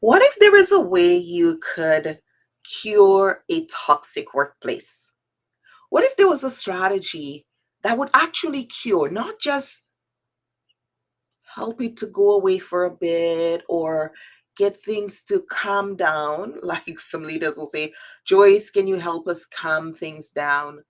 What if there is a way you could cure a toxic workplace? What if there was a strategy that would actually cure, not just help it to go away for a bit or get things to calm down? Like some leaders will say, Joyce, can you help us calm things down?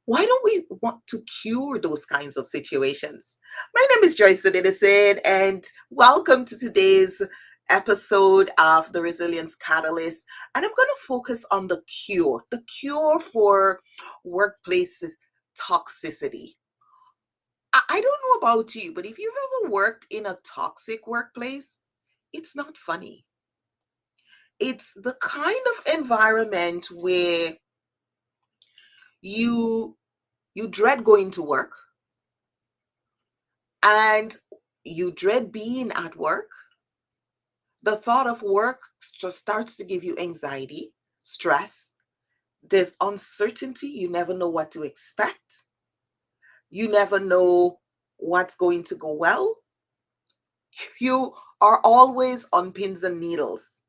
Why don't we want to cure those kinds of situations? My name is Joyce Odidison, and welcome to today's episode of the Resilience Catalyst. And I'm going to focus on the cure for workplace toxicity. I don't know about you, but if you've ever worked in a toxic workplace, it's not funny. It's the kind of environment where you you dread going to work and you dread being at work. The thought of work just starts to give you anxiety, stress. There's uncertainty. You never know what to expect. You never know what's going to go well. You are always on pins and needles.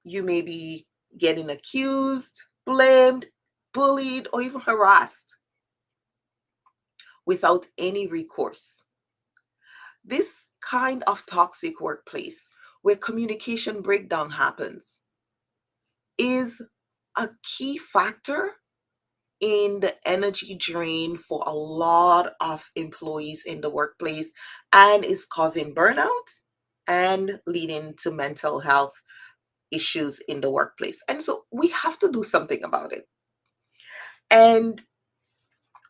You may be getting accused, blamed, bullied, or even harassed without any recourse. This kind of toxic workplace where communication breakdown happens is a key factor in the energy drain for a lot of employees in the workplace and is causing burnout and leading to mental health issues in the workplace. And so we have to do something about it. And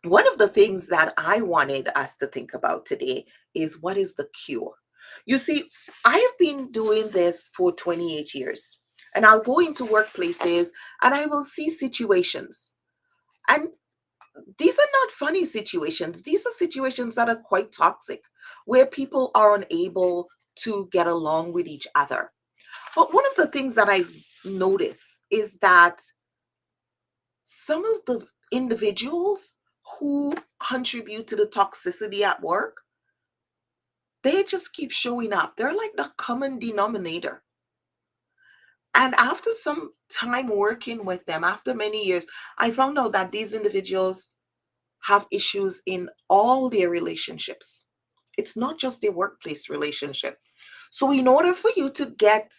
one of the things that I wanted us to think about today is what is the cure? You see, I have been doing this for 28 years, and I'll go into workplaces and I will see situations. And these are not funny situations, these are situations that are quite toxic, where people are unable to get along with each other. But one of the things that I've noticed is that some of the individuals who contribute to the toxicity at work, they just keep showing up. They're like the common denominator. And after some time working with them, after many years, I found out that these individuals have issues in all their relationships. It's not just their workplace relationship. So, in order for you to get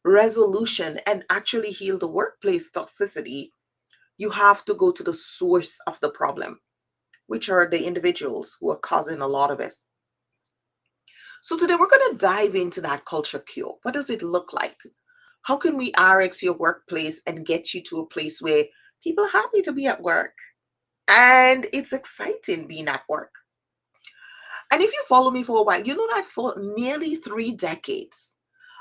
resolution and actually heal the workplace toxicity, you have to go to the source of the problem, which are the individuals who are causing a lot of it. So today we're going to dive into that culture cure. What does it look like? How can we RX your workplace and get you to a place where people are happy to be at work and it's exciting being at work? And if you follow me for a while, you know that for nearly 3 decades,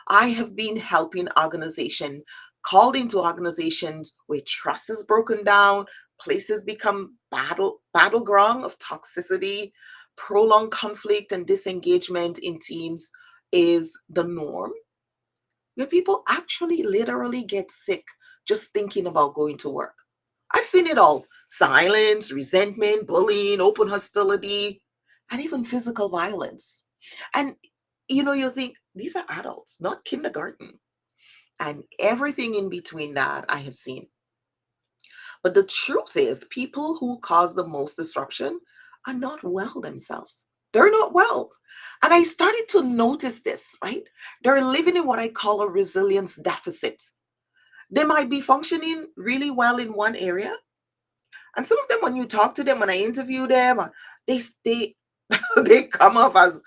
I have been helping organizations, called into organizations where trust is broken down, places become battleground of toxicity, prolonged conflict and disengagement in teams is the norm, where people actually literally get sick just thinking about going to work. I've seen it all: silence, resentment, bullying, open hostility, and even physical violence. And you think these are adults, not kindergarten, and everything in between that I have seen. But the truth is, people who cause the most disruption are not well themselves. They're not well. And I started to notice this, right? They're living in what I call a resilience deficit. They might be functioning really well in one area. And some of them, when you talk to them, when I interview them, they they come off as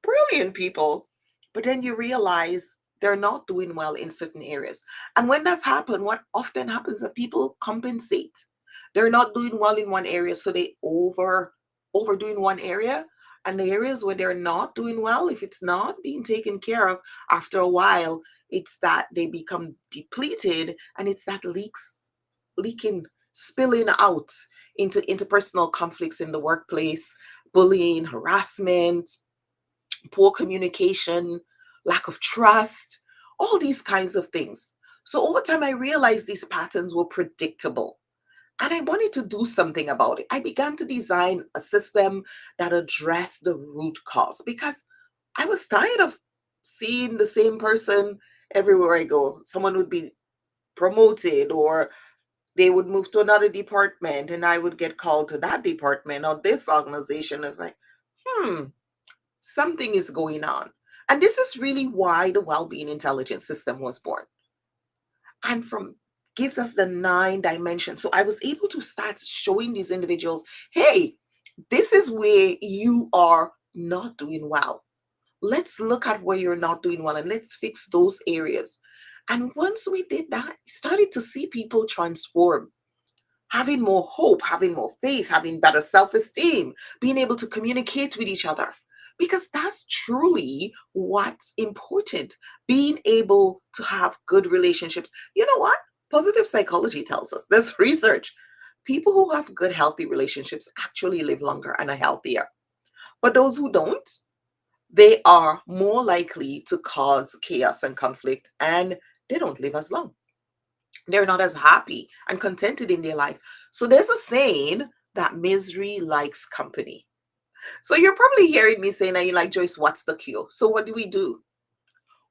brilliant people, but then you realize they're not doing well in certain areas. And when that's happened, what often happens is that people compensate. They're not doing well in one area, so they overdoing one area. And the areas where they're not doing well, if it's not being taken care of, after a while, it's that they become depleted, and it's that leaking, spilling out into interpersonal conflicts in the workplace, bullying, harassment, poor communication, lack of trust, all these kinds of things. So over time, I realized these patterns were predictable and I wanted to do something about it. I began to design a system that addressed the root cause because I was tired of seeing the same person everywhere I go. Someone would be promoted, or they would move to another department, and I would get called to that department or this organization. And like, hmm, something is going on. And this is really why the well-being intelligence system was born. And from gives us the 9 dimensions. So I was able to start showing these individuals, hey, this is where you are not doing well. Let's look at where you're not doing well and let's fix those areas. And once we did that, we started to see people transform, having more hope, having more faith, having better self esteem, being able to communicate with each other. Because that's truly what's important, being able to have good relationships. You know what? Positive psychology tells us, there's research. People who have good, healthy relationships actually live longer and are healthier. But those who don't, they are more likely to cause chaos and conflict, and they don't live as long. They're not as happy and contented in their life. So there's a saying that misery likes company. So you're probably hearing me saying that, you like, Joyce, what's the cure? So what do?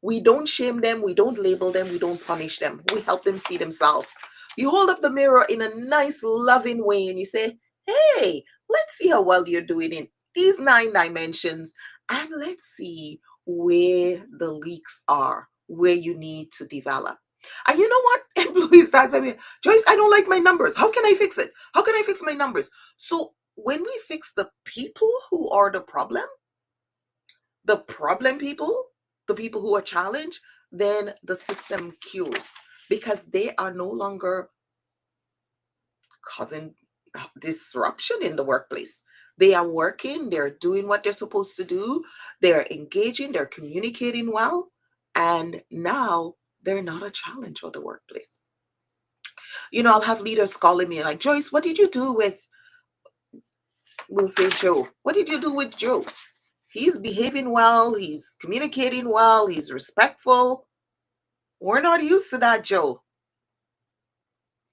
We don't shame them, we don't label them, we don't punish them. We help them see themselves. You hold up the mirror in a nice, loving way and you say, hey, let's see how well you're doing in these 9 dimensions, and let's see where the leaks are, where you need to develop. And you know what? Employees start saying, Joyce, I don't like my numbers. How can I fix it? How can I fix my numbers? So when we fix the people who are the problem people, the people who are challenged, then the system cures, because they are no longer causing disruption in the workplace. They are working, they're doing what they're supposed to do, they're engaging, they're communicating well, and now they're not a challenge for the workplace. I'll have leaders calling me like, Joyce, what did you do with, we'll say Joe? What did you do with Joe? He's behaving well, he's communicating well, he's respectful. We're not used to that, Joe.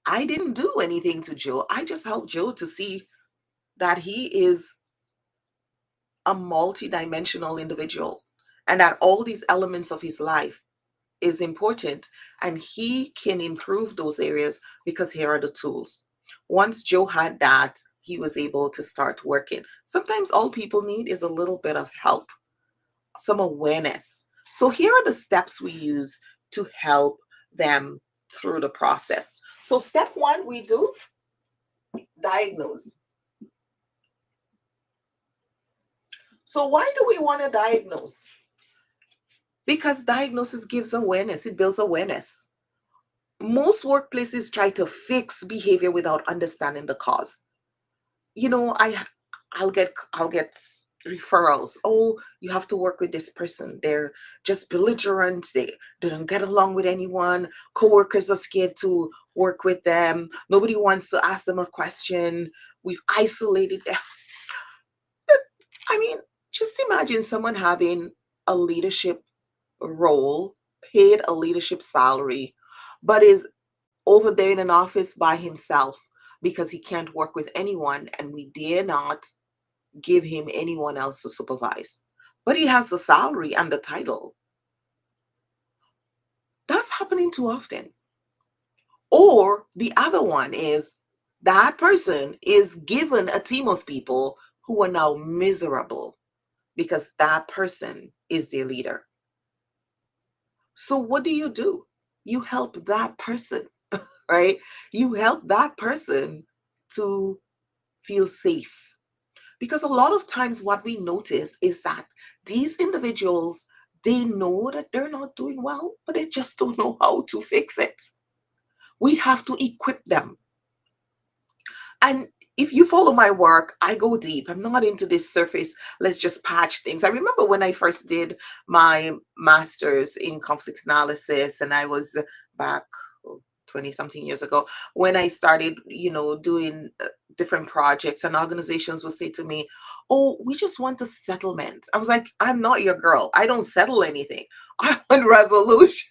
I didn't do anything to Joe. I just helped Joe to see that he is a multidimensional individual and that all these elements of his life is important, and he can improve those areas because here are the tools. Once Joe had that, he was able to start working. Sometimes all people need is a little bit of help, some awareness. So here are the steps we use to help them through the process. So step 1, we do diagnose. So why do we want to diagnose? Because diagnosis gives awareness, it builds awareness. Most workplaces try to fix behavior without understanding the cause. I'll get referrals. Oh, you have to work with this person. They're just belligerent. They don't get along with anyone. Coworkers are scared to work with them. Nobody wants to ask them a question. We've isolated them. I mean, just imagine someone having a leadership role, paid a leadership salary, but is over there in an office by himself because he can't work with anyone, and we dare not give him anyone else to supervise. But he has the salary and the title. That's happening too often. Or the other one is that person is given a team of people who are now miserable because that person is their leader. So what do? You help that person, right? You help that person to feel safe. Because a lot of times what we notice is that these individuals, they know that they're not doing well, but they just don't know how to fix it. We have to equip them. And if you follow my work, I go deep. I'm not into this surface, let's just patch things. I remember when I first did my master's in conflict analysis, and I was back 20 something years ago, when I started, doing different projects, and organizations will say to me, oh, we just want a settlement. I was like, I'm not your girl. I don't settle anything. I want resolution.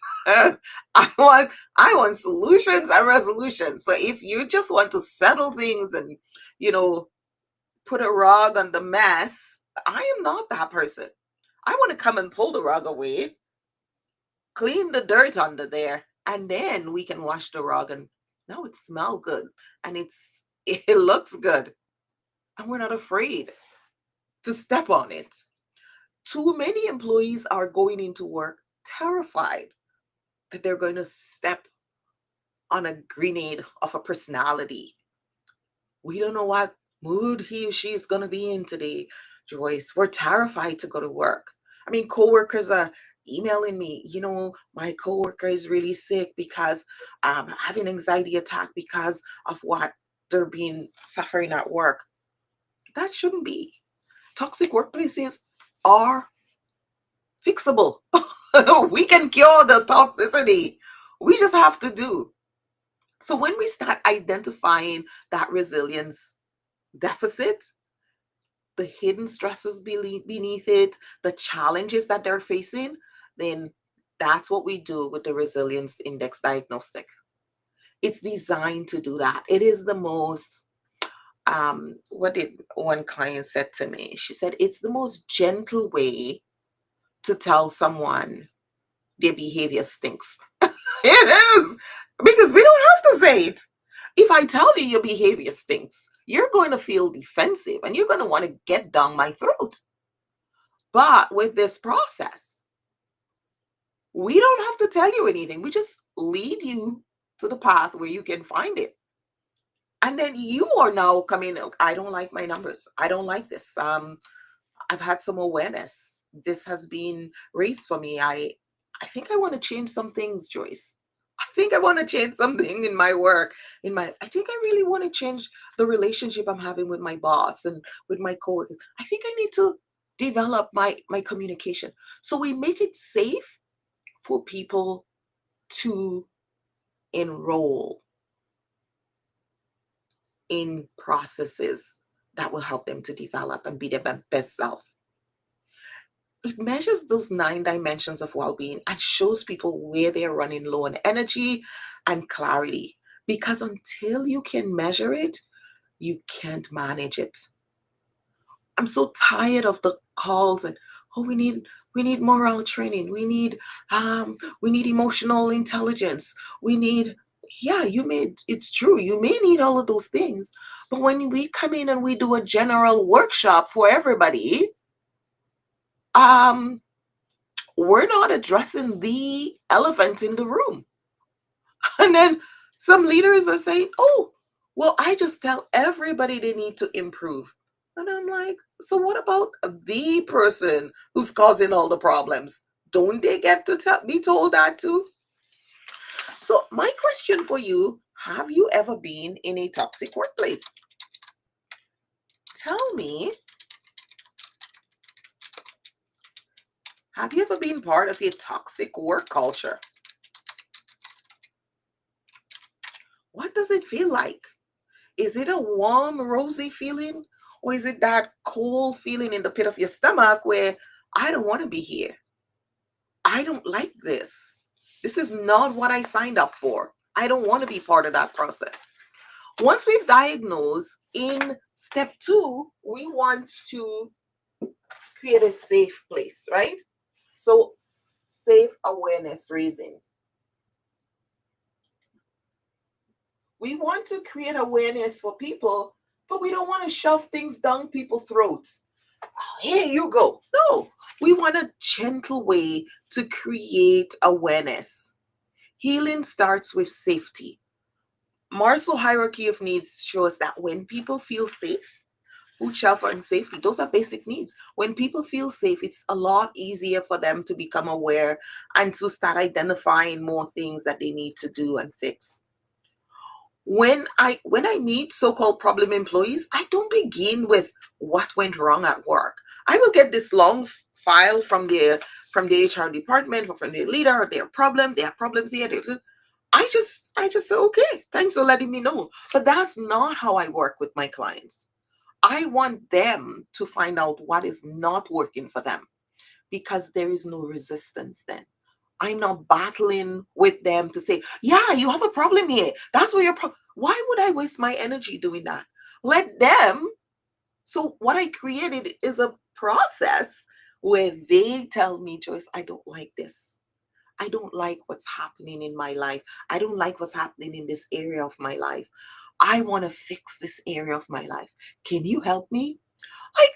I want solutions and resolutions. So if you just want to settle things and, put a rug on the mess, I am not that person. I want to come and pull the rug away, clean the dirt under there, and then we can wash the rug and now it smells good and it looks good. And we're not afraid to step on it. Too many employees are going into work terrified that they're going to step on a grenade of a personality. We don't know what mood he or she is going to be in today, Joyce. We're terrified to go to work. I mean, coworkers are emailing me, my coworker is really sick because having anxiety attack because of what they're being suffering at work. That shouldn't be. Toxic workplaces are fixable. We can cure the toxicity. We just have to do. So when we start identifying that resilience deficit, the hidden stresses beneath it, the challenges that they're facing, then that's what we do with the resilience index diagnostic. It's designed to do that. It is the most, what did one client said to me? She said, it's the most gentle way to tell someone their behavior stinks. It is, because we don't have to say it. If I tell you your behavior stinks, you're going to feel defensive and you're going to want to get down my throat. But with this process, we don't have to tell you anything. We just lead you to the path where you can find it. And then you are now coming, I don't like my numbers. I don't like this. I've had some awareness. This has been raised for me. I think I want to change some things, Joyce. I think I want to change something in my work. I think I really want to change the relationship I'm having with my boss and with my coworkers. I think I need to develop my communication. So we make it safe for people to enroll in processes that will help them to develop and be their best self. It measures those 9 dimensions of well-being and shows people where they're running low on energy and clarity. Because until you can measure it, you can't manage it. I'm so tired of the calls and we need morale training. We need emotional intelligence. It's true. You may need all of those things, but when we come in and we do a general workshop for everybody, we're not addressing the elephant in the room. And then some leaders are saying, oh, well, I just tell everybody they need to improve. And I'm like, so what about the person who's causing all the problems? Don't they get to be told that too? So my question for you, have you ever been in a toxic workplace? Tell me, have you ever been part of a toxic work culture? What does it feel like? Is it a warm, rosy feeling? Or is it that cold feeling in the pit of your stomach where I don't want to be here? I don't like this. This is not what I signed up for. I don't want to be part of that process. Once we've diagnosed, in step 2, we want to create a safe place, right? So safe awareness raising. We want to create awareness for people, but we don't want to shove things down people's throats. Oh, here you go. No, we want a gentle way to create awareness. Healing starts with safety. Maslow hierarchy of needs shows that when people feel safe, food, shelter, and safety, those are basic needs. When people feel safe, it's a lot easier for them to become aware and to start identifying more things that they need to do and fix. When I meet so-called problem employees, I don't begin with what went wrong at work. I will get this long file from the HR department or from the leader, their problems here. I just say, okay, thanks for letting me know. But that's not how I work with my clients. I want them to find out what is not working for them, because there is no resistance then. I'm not battling with them to say, yeah, you have a problem here. That's where your problem. Why would I waste my energy doing that? Let them. So what I created is a process where they tell me, Joyce, I don't like this. I don't like what's happening in my life. I don't like what's happening in this area of my life. I want to fix this area of my life. Can you help me? Like,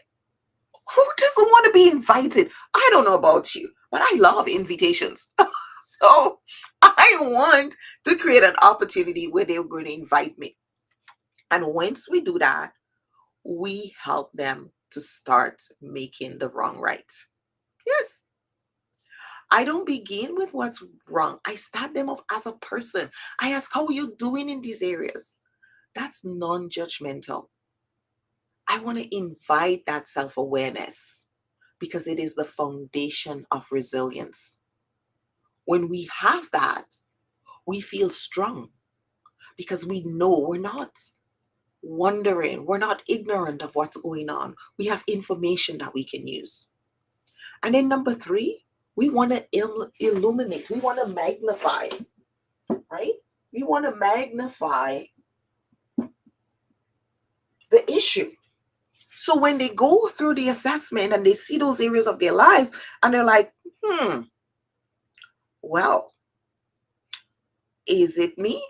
who doesn't want to be invited? I don't know about you, but I love invitations. So I want to create an opportunity where they're going to invite me. And once we do that, we help them to start making the wrong right. Yes. I don't begin with what's wrong. I start them off as a person. I ask, how are you doing in these areas? That's non judgmental. I want to invite that self awareness because it is the foundation of resilience. When we have that, we feel strong because we know we're not wondering, we're not ignorant of what's going on. We have information that we can use. And then number three, we want to illuminate, we want to magnify, right? We want to magnify the issue. So when they go through the assessment and they see those areas of their lives and they're like, well, is it me?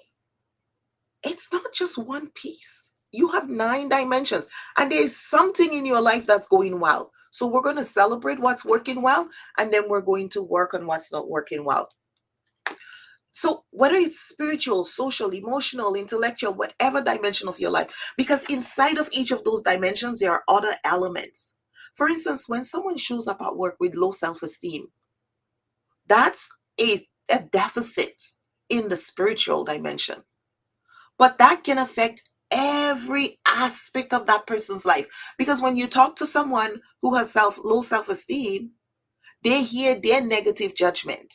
It's not just one piece. You have 9 dimensions and there's something in your life that's going well. So we're going to celebrate what's working well and then we're going to work on what's not working well. So whether it's spiritual, social, emotional, intellectual, whatever dimension of your life, because inside of each of those dimensions, there are other elements. For instance, when someone shows up at work with low self-esteem, that's a deficit in the spiritual dimension. But that can affect every aspect of that person's life. Because when you talk to someone who has low self-esteem, they hear their negative judgment.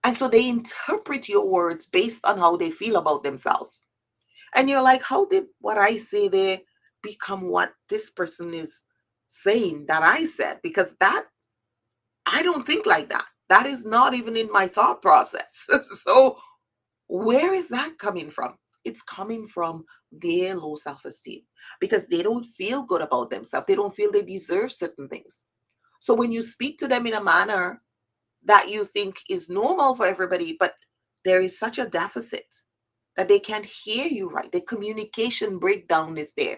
And so they interpret your words based on how they feel about themselves. And you're like, how did what I say there become what this person is saying that I said? Because that, I don't think like that. That is not even in my thought process. So where is that coming from? It's coming from their low self-esteem because they don't feel good about themselves. They don't feel they deserve certain things. So when you speak to them in a manner that you think is normal for everybody, but there is such a deficit that they can't hear you right. The communication breakdown is there.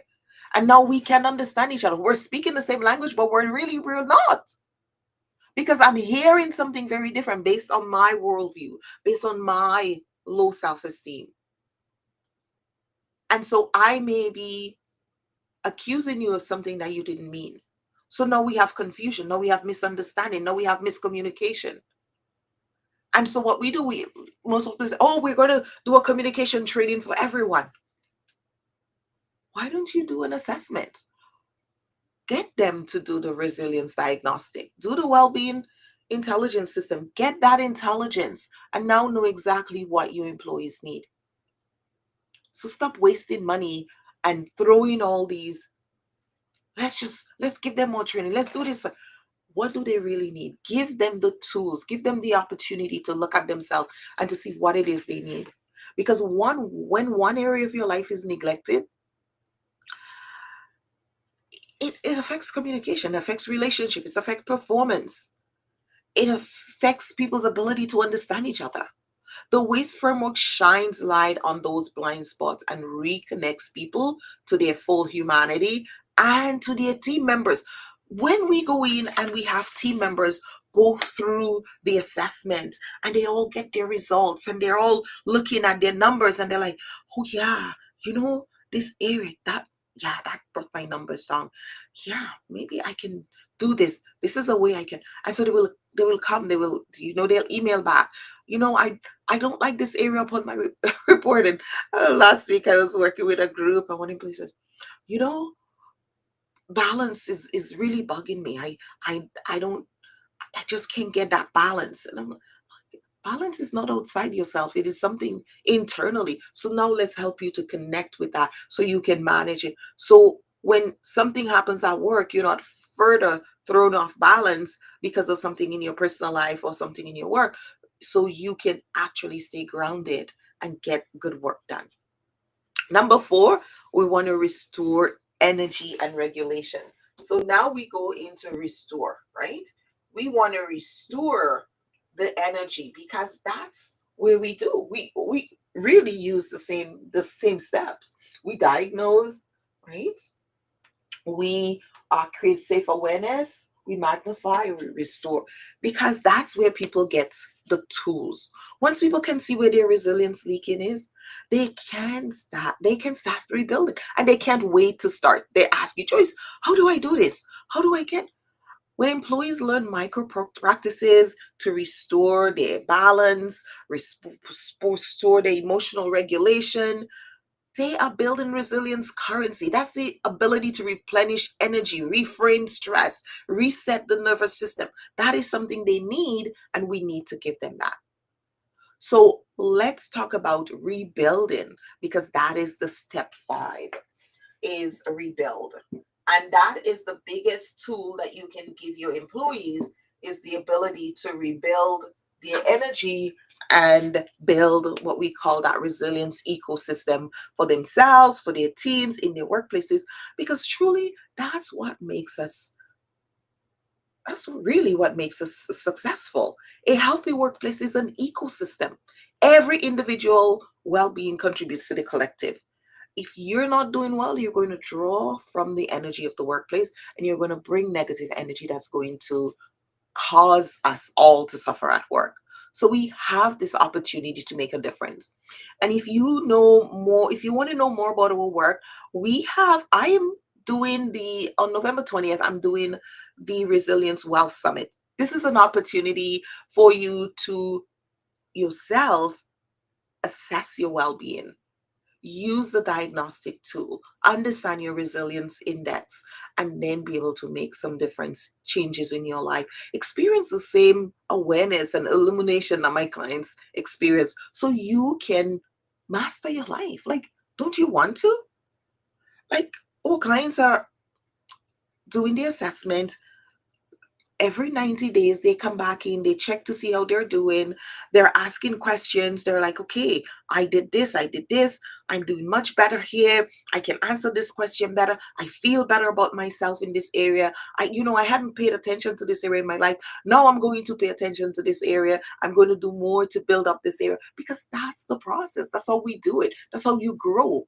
And now we can understand each other. We're speaking the same language, but we're not. Because I'm hearing something very different based on my worldview, based on my low self-esteem. And so I may be accusing you of something that you didn't mean. So now we have confusion. Now we have misunderstanding. Now we have miscommunication. And so what we do, most of us say, oh, we're going to do a communication training for everyone. Why don't you do an assessment? Get them to do the resilience diagnostic, do the well-being intelligence system, get that intelligence, and now know exactly what your employees need. So stop wasting money and throwing all these, let's give them more training. Let's do this. What do they really need? Give them the tools, give them the opportunity to look at themselves and to see what it is they need. Because when one area of your life is neglected, it affects communication, it affects relationships, it affects performance. It affects people's ability to understand each other. The WASTE framework shines light on those blind spots and reconnects people to their full humanity and to their team members. When we go in and we have team members go through the assessment and they all get their results and they're all looking at their numbers and they're like, oh yeah, this area, that brought my numbers down. Yeah, maybe I can do this. This is a way I can. And so they will come, they'll email back. I don't like this area upon my report. And last week I was working with a group and one employee says, balance is really bugging me. I just can't get that balance. And I'm like, balance is not outside yourself. It is something internally. So now let's help you to connect with that so you can manage it. So when something happens at work, you're not further thrown off balance because of something in your personal life or something in your work. So you can actually stay grounded and get good work done. Number 4, we want to restore energy and regulation. So now we go into restore, right? We want to restore the energy because that's where we do. We really use the same steps. We diagnose, right? We create safe awareness, we magnify, we restore, because that's where people get the tools. Once people can see where their resilience leaking is, they can start rebuilding, and they can't wait to start. They ask you, Joyce, how do I do this? How do I get? When employees learn micro practices to restore their balance, restore their emotional regulation, they are building resilience currency. That's the ability to replenish energy, reframe stress, reset the nervous system. That is something they need, and we need to give them that. So let's talk about rebuilding, because that is the step 5, is a rebuild. And that is the biggest tool that you can give your employees, is the ability to rebuild their energy and build what we call that resilience ecosystem for themselves, for their teams, in their workplaces, because truly that's really what makes us successful. A healthy workplace is an ecosystem. Every individual well-being contributes to the collective. If you're not doing well, you're going to draw from the energy of the workplace, and you're going to bring negative energy that's going to cause us all to suffer at work. So we have this opportunity to make a difference. And if you know more, if you want to know more about our work, I am doing on November 20th, I'm doing the Resilience Wealth Summit. This is an opportunity for you to yourself assess your well-being, use the diagnostic tool, understand your resilience index, and then be able to make some difference changes in your life. Experience the same awareness and illumination that my clients experience, so you can master your life. Like, don't you want to? Like, our clients are doing the assessment. Every 90 days they come back in, they check to see how they're doing, they're asking questions, they're like, okay, I did this, I'm doing much better here, I can answer this question better, I feel better about myself in this area, I hadn't paid attention to this area in my life, now I'm going to pay attention to this area, I'm going to do more to build up this area, because that's the process, that's how we do it, that's how you grow.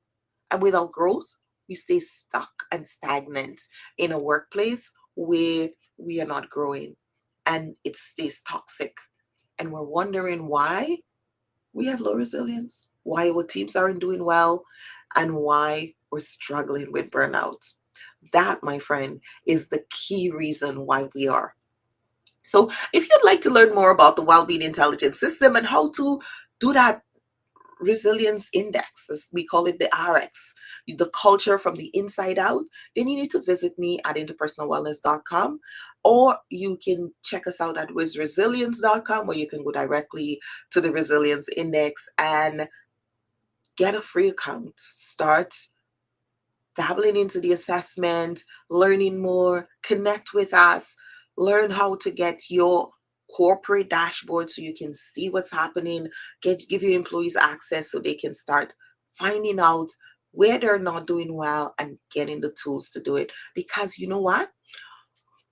And without growth, we stay stuck and stagnant in a workplace where we are not growing, and it stays toxic. And we're wondering why we have low resilience, why our teams aren't doing well, and why we're struggling with burnout. That, my friend, is the key reason why we are. So, if you'd like to learn more about the well-being intelligence system and how to do that resilience index, as we call it, the RX, the culture from the inside out, then you need to visit me at interpersonalwellness.com, or you can check us out at wizresilience.com, where you can go directly to the resilience index and get a free account. Start dabbling into the assessment, learning more, connect with us, learn how to get your corporate dashboard so you can see what's happening, give your employees access so they can start finding out where they're not doing well and getting the tools to do it. Because you know what?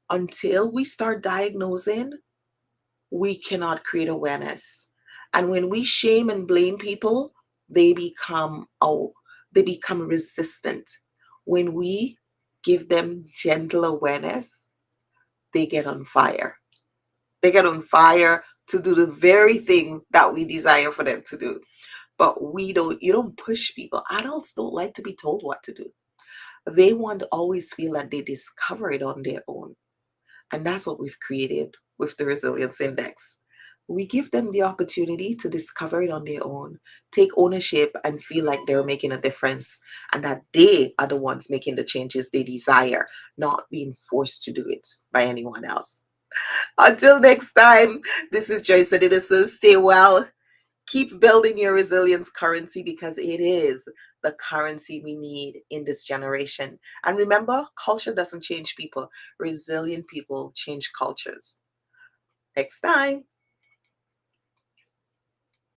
Until we start diagnosing, we cannot create awareness. And when we shame and blame people, they become resistant. When we give them gentle awareness, they get on fire. They get on fire to do the very thing that we desire for them to do. But you don't push people. Adults don't like to be told what to do. They want to always feel that they discover it on their own. And that's what we've created with the Resilience Index. We give them the opportunity to discover it on their own, take ownership, and feel like they're making a difference, and that they are the ones making the changes they desire, not being forced to do it by anyone else. Until next time, this is Joyce Odidison. Stay well. Keep building your resilience currency, because it is the currency we need in this generation. And remember, culture doesn't change people. Resilient people change cultures. Next time.